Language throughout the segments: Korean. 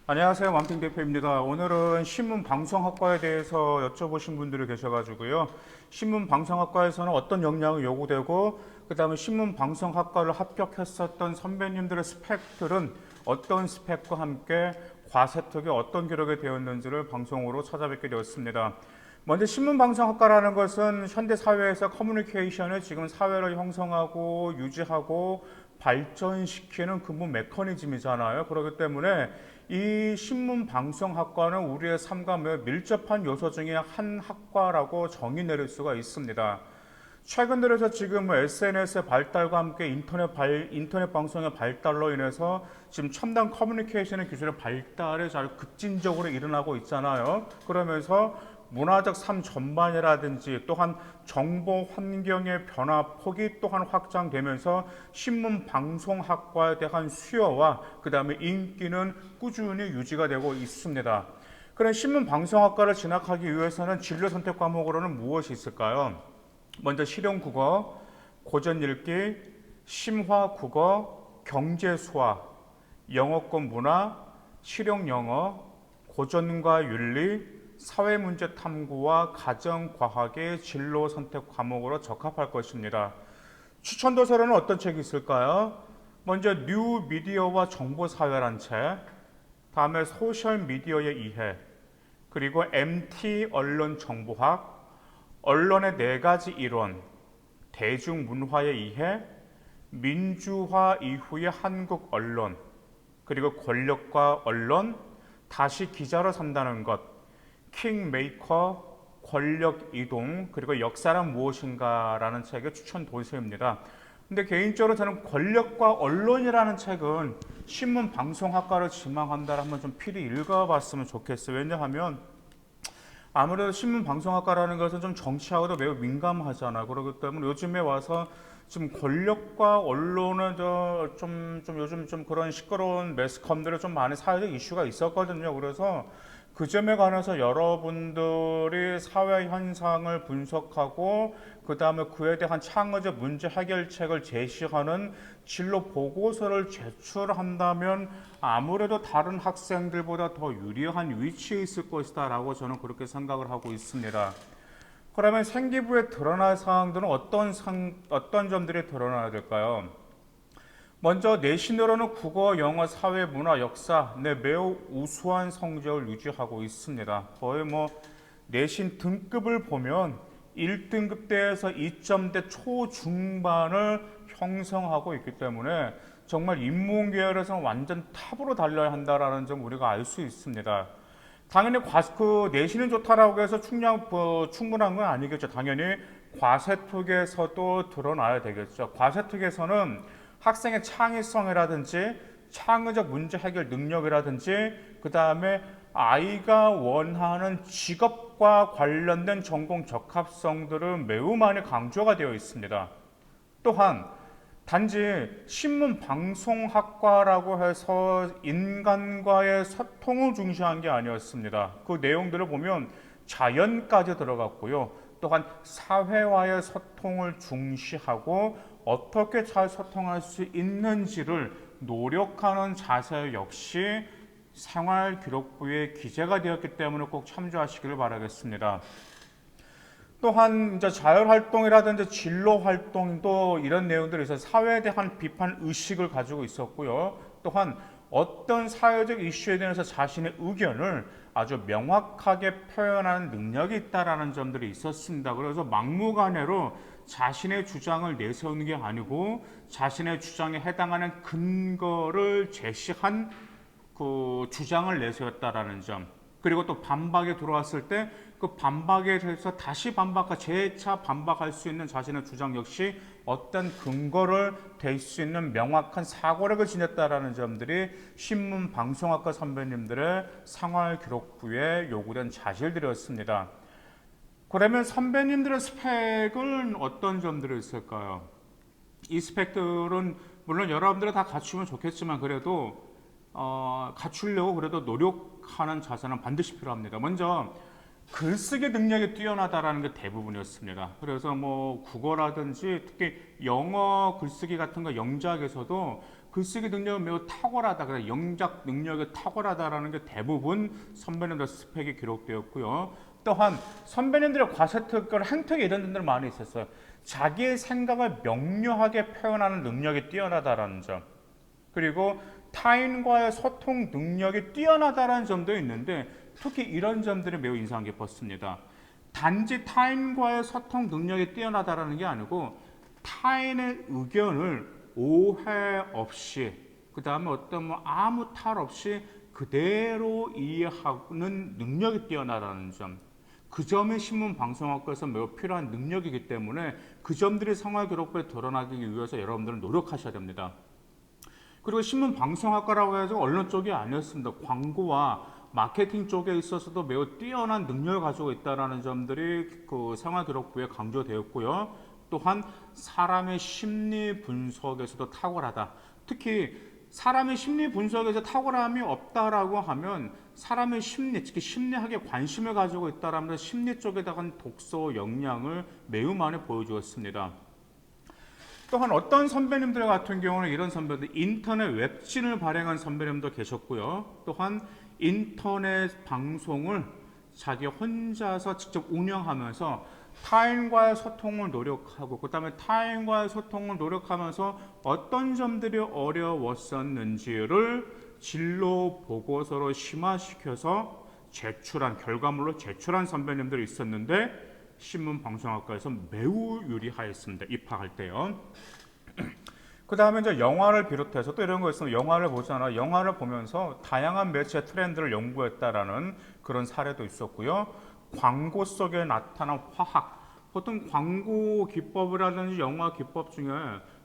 안녕하세요. 완핑 대표입니다. 오늘은 신문 방송학과에 대해서 여쭤보신 분들이 계셔가지고요. 신문 방송학과에서는 어떤 역량이 요구되고, 그 다음에 신문 방송학과를 합격했었던 선배님들의 스펙들은 어떤 스펙과 함께 과세특에 어떤 기록이 되었는지를 방송으로 찾아뵙게 되었습니다. 먼저 신문방송학과라는 것은 현대 사회에서 커뮤니케이션을 지금 사회를 형성하고 유지하고 발전시키는 근본 메커니즘이잖아요. 그렇기 때문에 이 신문방송학과는 우리의 삶과 매우 밀접한 요소 중에 한 학과라고 정의 내릴 수가 있습니다. 최근 들어서 지금 SNS의 발달과 함께 인터넷 방송의 발달로 인해서 지금 첨단 커뮤니케이션의 기술의 발달이 잘 급진적으로 일어나고 있잖아요. 그러면서 문화적 삶 전반이라든지 또한 정보 환경의 변화폭이 또한 확장되면서 신문 방송학과에 대한 수요와 그 다음에 인기는 꾸준히 유지가 되고 있습니다. 그런 신문 방송학과를 진학하기 위해서는 진로 선택 과목으로는 무엇이 있을까요? 먼저 실용국어, 고전읽기, 심화국어, 경제수화, 영어권 문화, 실용영어, 고전과 윤리, 사회문제 탐구와 가정과학의 진로 선택 과목으로 적합할 것입니다. 추천 도서로는 어떤 책이 있을까요? 먼저 뉴 미디어와 정보사회란 책, 다음에 소셜 미디어의 이해, 그리고 MT 언론 정보학, 언론의 네 가지 이론, 대중문화의 이해, 민주화 이후의 한국 언론, 그리고 권력과 언론, 다시 기자로 산다는 것, 킹메이커, 권력 이동, 그리고 역사란 무엇인가라는 책의 추천 도서입니다. 근데 개인적으로 저는 권력과 언론이라는 책은 신문 방송학과를 지망한다면 좀 필히 읽어봤으면 좋겠어요. 왜냐하면 아무래도 신문 방송학과라는 것은 좀 정치하고도 매우 민감하잖아. 그렇기 때문에 요즘에 와서 지금 권력과 언론은 좀 요즘 좀 그런 시끄러운 매스컴들이 좀 많이 사회적 이슈가 있었거든요. 그래서 그 점에 관해서 여러분들이 사회 현상을 분석하고 그 다음에 그에 대한 창의적 문제 해결책을 제시하는 진로 보고서를 제출한다면 아무래도 다른 학생들보다 더 유리한 위치에 있을 것이다 라고 저는 그렇게 생각을 하고 있습니다. 그러면 생기부에 드러날 사항들은 어떤 점들이 드러나야 될까요? 먼저 내신으로는 국어, 영어, 사회, 문화, 역사 매우 우수한 성적을 유지하고 있습니다. 거의 내신 등급을 보면 1등급대에서 2점대 초중반을 형성하고 있기 때문에 정말 인문계열에서 완전 탑으로 달려야 한다라는 점 우리가 알 수 있습니다. 당연히 그 내신은 좋다라고 해서 충분한 건 아니겠죠. 당연히 과세특에서도 드러나야 되겠죠. 과세특에서는 학생의 창의성이라든지 창의적 문제 해결 능력이라든지 그 다음에 아이가 원하는 직업과 관련된 전공 적합성들은 매우 많이 강조가 되어 있습니다. 또한 단지 신문 방송학과라고 해서 인간과의 소통을 중시한 게 아니었습니다. 그 내용들을 보면 자연까지 들어갔고요. 또한 사회와의 소통을 중시하고 어떻게 잘 소통할 수 있는지를 노력하는 자세 역시 생활기록부에 기재가 되었기 때문에 꼭 참조하시기를 바라겠습니다. 또한 이제 자율활동이라든지 진로활동도 이런 내용들이 있어서 사회에 대한 비판 의식을 가지고 있었고요. 또한 어떤 사회적 이슈에 대해서 자신의 의견을 아주 명확하게 표현하는 능력이 있다라는 점들이 있었습니다. 그래서 막무가내로 자신의 주장을 내세우는 게 아니고 자신의 주장에 해당하는 근거를 제시한 그 주장을 내세웠다라는 점. 그리고 또 반박에 들어왔을 때 그 반박에 대해서 다시 반박과 재차 반박할 수 있는 자신의 주장 역시 어떤 근거를 댈 수 있는 명확한 사고력을 지녔다라는 점들이 신문 방송학과 선배님들의 생활기록부에 요구된 자질들이었습니다. 그러면 선배님들의 스펙은 어떤 점들이 있을까요? 이 스펙들은 물론 여러분들이 다 갖추면 좋겠지만 그래도 갖추려고 그래도 노력하는 자세는 반드시 필요합니다. 먼저 글쓰기 능력이 뛰어나다라는 게 대부분이었습니다. 그래서 국어라든지 특히 영어 글쓰기 같은 거 영작에서도 글쓰기 능력은 매우 탁월하다. 그래서 영작 능력이 탁월하다라는 게 대부분 선배님들 스펙이 기록되었고요. 또한 선배님들의 과세특권, 행특 이런 분들 많이 있었어요. 자기의 생각을 명료하게 표현하는 능력이 뛰어나다라는 점. 그리고 타인과의 소통 능력이 뛰어나다라는 점도 있는데 특히 이런 점들이 매우 인상 깊었습니다. 단지 타인과의 소통 능력이 뛰어나다라는 게 아니고 타인의 의견을 오해 없이 그 다음에 어떤 아무 탈 없이 그대로 이해하는 능력이 뛰어나다는 점. 그 점이 신문방송학과에서 매우 필요한 능력이기 때문에 그 점들이 생활기록부에 드러나기 위해서 여러분들은 노력하셔야 됩니다. 그리고 신문방송학과라고 해서 언론 쪽이 아니었습니다. 광고와 마케팅 쪽에 있어서도 매우 뛰어난 능력을 가지고 있다는 점들이 그 생활기록부에 강조되었고요. 또한 사람의 심리 분석에서도 탁월하다. 특히 사람의 심리 분석에서 탁월함이 없다라고 하면 사람의 심리, 특히 심리학에 관심을 가지고 있다라면 심리 쪽에다가 독서 역량을 매우 많이 보여주었습니다. 또한 어떤 선배님들 같은 경우는 이런 선배들 인터넷 웹진을 발행한 선배님도 계셨고요. 또한 인터넷 방송을 자기 혼자서 직접 운영하면서 타인과의 소통을 노력하고 그 다음에 타인과의 소통을 노력하면서 어떤 점들이 어려웠었는지를 진로 보고서로 심화시켜서 제출한 결과물로 제출한 선배님들이 있었는데 신문방송학과에서 매우 유리하였습니다. 입학할 때요. 그 다음에 이제 영화를 비롯해서 또 이런 거 있으면 영화를 보잖아. 영화를 보면서 다양한 매체 트렌드를 연구했다라는 그런 사례도 있었고요. 광고 속에 나타난 화학. 보통 광고 기법이라든지 영화 기법 중에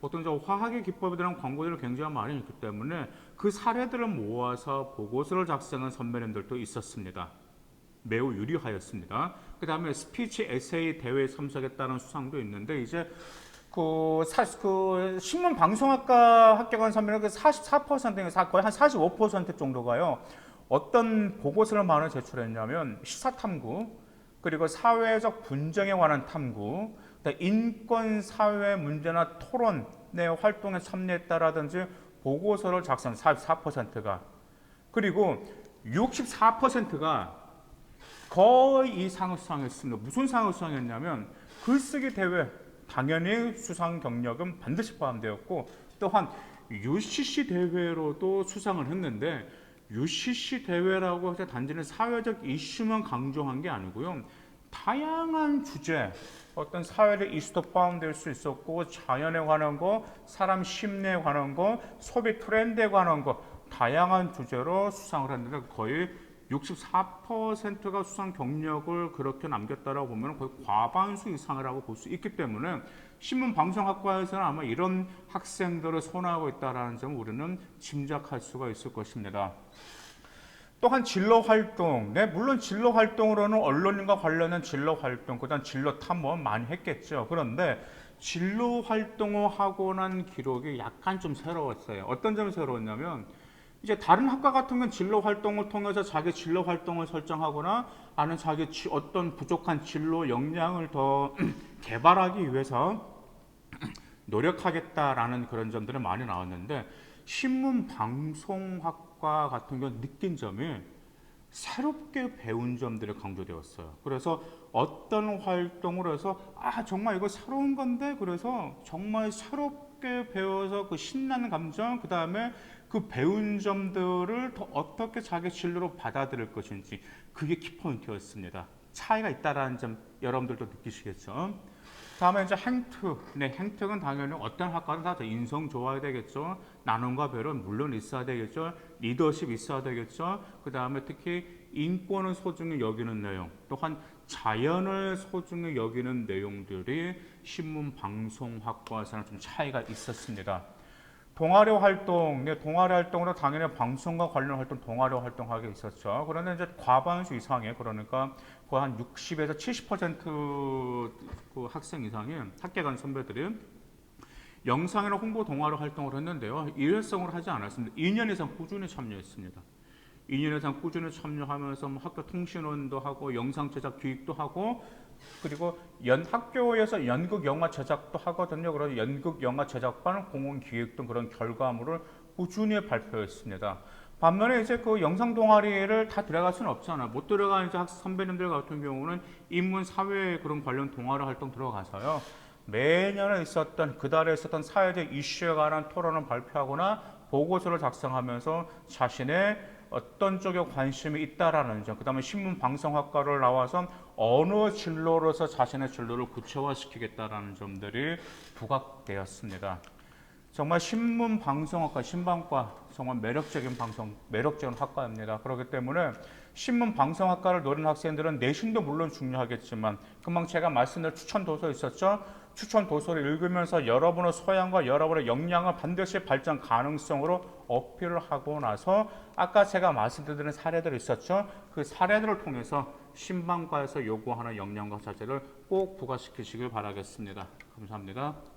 보통 저 화학의 기법에 대한 광고들이 굉장히 많이 있기 때문에 그 사례들을 모아서 보고서를 작성한 선배님들도 있었습니다. 매우 유리하였습니다. 그 다음에 스피치 에세이 대회에 참석했다는 수상도 있는데 이제 그 신문 방송학과 합격한 선배는 그 44%, 거의 한 45% 정도가요. 어떤 보고서를 많이 제출했냐면 시사 탐구, 그리고 사회적 분쟁에 관한 탐구, 인권 사회 문제나 토론의 활동에 참여했다라든지 보고서를 작성 44%가 그리고 64%가 거의 이 상을 수상했습니다. 무슨 상을 수상했냐면 글쓰기 대회 당연히 수상 경력은 반드시 포함되었고 또한 UCC 대회로도 수상을 했는데 UCC 대회라고 해서 단지는 사회적 이슈만 강조한 게 아니고요. 다양한 주제, 어떤 사회적 이슈도 포함될 수 있었고 자연에 관한 거, 사람 심리에 관한 거, 소비 트렌드에 관한 거 다양한 주제로 수상을 했는데 거의 64%가 수상 경력을 그렇게 남겼다라고 보면 거의 과반수 이상이라고 볼 수 있기 때문에 신문방송학과에서는 아마 이런 학생들을 선호하고 있다는 점을 우리는 짐작할 수가 있을 것입니다. 또한 진로 활동, 네, 물론 진로 활동으로는 언론인과 관련된 진로 활동, 그다음 진로 탐험 많이 했겠죠. 그런데 진로 활동을 하고 난 기록이 약간 좀 새로웠어요. 어떤 점이 새로웠냐면 이제 다른 학과 같은 건 진로 활동을 통해서 자기 진로 활동을 설정하거나 아니면 자기 어떤 부족한 진로 역량을 더 개발하기 위해서 노력하겠다라는 그런 점들이 많이 나왔는데 신문방송학과 같은 경우 느낀 점이 새롭게 배운 점들이 강조되었어요. 그래서 어떤 활동을 해서 정말 이거 새로운 건데 그래서 정말 새롭게 배워서 그 신나는 감정 그 다음에 그 배운 점들을 더 어떻게 자기 진로로 받아들일 것인지 그게 키포인트였습니다. 차이가 있다라는 점 여러분들도 느끼시겠죠. 다음에 이제 행특. 네, 행특은 당연히 어떤 학과는 다 인성 좋아야 되겠죠. 나눔과 배려는 물론 있어야 되겠죠. 리더십 있어야 되겠죠. 그 다음에 특히 인권을 소중히 여기는 내용, 또한 자연을 소중히 여기는 내용들이 신문방송학과에서는 좀 차이가 있었습니다. 동아리 활동, 네, 동아리 활동으로 당연히 방송과 관련 활동, 동아리 활동하게 있었죠. 그런데 이제 과반수 이상의 그러니까 거의 한 60에서 70% 학생 이상의 합격한 선배들이 영상이나 홍보 동아리 활동을 했는데요. 일회성으로 하지 않았습니다. 2년 이상 꾸준히 참여했습니다. 2년 이상 꾸준히 참여하면서 학교 통신원도 하고 영상 제작 기획도 하고 그리고 학교에서 연극 영화 제작도 하거든요. 그런 연극 영화 제작반 공원 기획 등 그런 결과물을 꾸준히 발표했습니다. 반면에 이제 그 영상 동아리를 다 들어갈 수는 없잖아. 못 들어가는 이제 학생 선배님들 같은 경우는 인문 사회 그런 관련 동아리 활동 들어가서요. 매년에 있었던 그 달에 있었던 사회적 이슈에 관한 토론을 발표하거나 보고서를 작성하면서 자신의 어떤 쪽에 관심이 있다라는 점, 그 다음에 신문 방송학과를 나와서 어느 진로로서 자신의 진로를 구체화시키겠다라는 점들이 부각되었습니다. 정말 신문 방송학과, 신방과 정말 매력적인 학과입니다. 그렇기 때문에 신문 방송학과를 노리는 학생들은 내신도 물론 중요하겠지만 금방 제가 말씀드린 추천 도서 있었죠? 추천 도서를 읽으면서 여러분의 소양과 여러분의 역량을 반드시 발전 가능성으로 어필을 하고 나서 아까 제가 말씀드린 사례들 있었죠? 그 사례들을 통해서 신방과에서 요구하는 역량과 자질을 꼭 부과시키시길 바라겠습니다. 감사합니다.